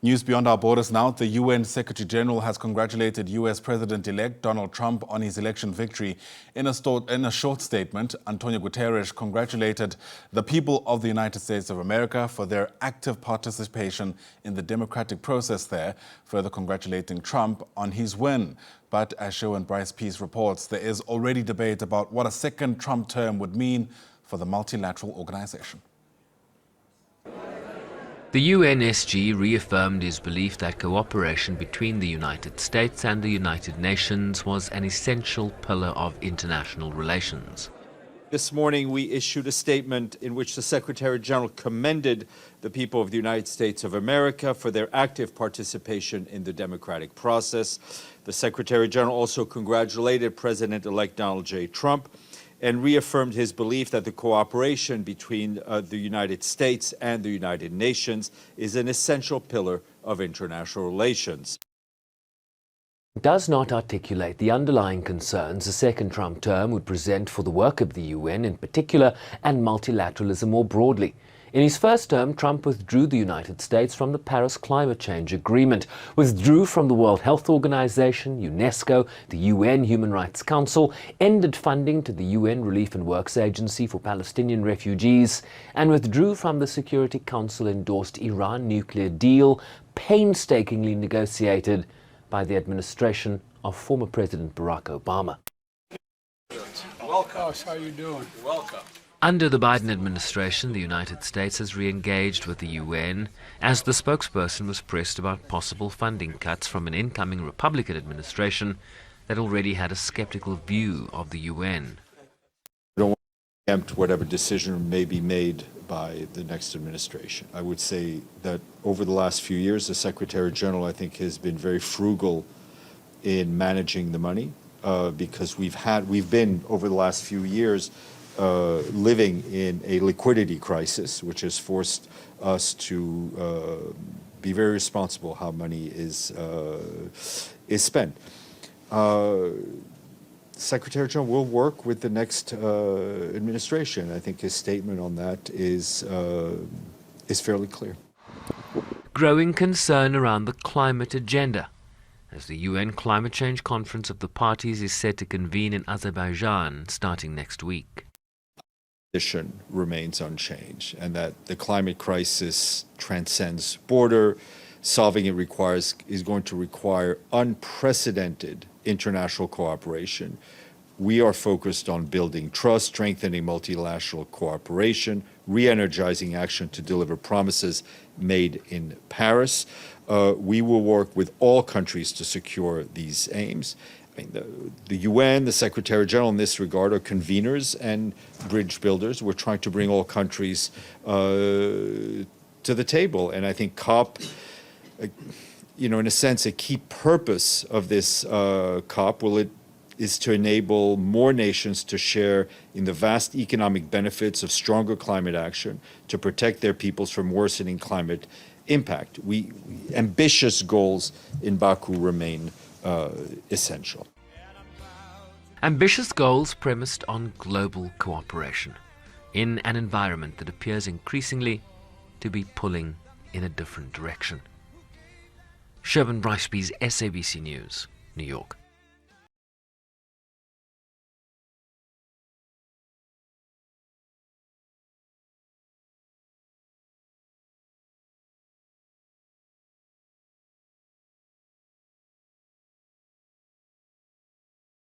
News beyond our borders now. The UN Secretary General has congratulated US President-elect Donald Trump on his election victory. In a short statement, Antonio Guterres congratulated the people of the United States of America for their active participation in the democratic process there, further congratulating Trump on his win. But as Sherwin Bryce-Pease reports, there is already debate about what a second Trump term would mean for the multilateral organization. The UNSG reaffirmed his belief that cooperation between the United States and the United Nations was an essential pillar of international relations. This morning we issued a statement in which the Secretary General commended the people of the United States of America for their active participation in the democratic process. The Secretary General also congratulated President-elect Donald J. Trump and reaffirmed his belief that the cooperation between the United States and the United Nations is an essential pillar of international relations. Does not articulate the underlying concerns a second Trump term would present for the work of the UN in particular and multilateralism more broadly. In his first term, Trump withdrew the United States from the Paris Climate Change Agreement, withdrew from the World Health Organization, UNESCO, the UN Human Rights Council, ended funding to the UN Relief and Works Agency for Palestinian refugees, and withdrew from the Security Council-endorsed Iran nuclear deal, painstakingly negotiated by the administration of former President Barack Obama. Welcome. How are you doing? Welcome. Under the Biden administration, the United States has re-engaged with the UN as the spokesperson was pressed about possible funding cuts from an incoming Republican administration that already had a skeptical view of the UN. I don't want to preempt whatever decision may be made by the next administration. I would say that over the last few years, the Secretary General, I think, has been very frugal in managing the money because we've been over the last few years living in a liquidity crisis, which has forced us to be very responsible how money is spent. Secretary General will work with the next administration. I think his statement on that is fairly clear. Growing concern around the climate agenda, as the UN Climate Change Conference of the Parties is set to convene in Azerbaijan starting next week. Position remains unchanged, and that the climate crisis transcends border. Solving it is going to require unprecedented international cooperation. We are focused on building trust, strengthening multilateral cooperation, re-energizing action to deliver promises made in Paris. We will work with all countries to secure these aims. I mean, the UN, the Secretary General in this regard, are conveners and bridge builders. We're trying to bring all countries to the table. And I think COP, in a sense, a key purpose of this COP is to enable more nations to share in the vast economic benefits of stronger climate action, to protect their peoples from worsening climate impact. Ambitious goals in Baku remain essential. Ambitious goals premised on global cooperation in an environment that appears increasingly to be pulling in a different direction. Sherwin Bryce-Pease, SABC News, New York.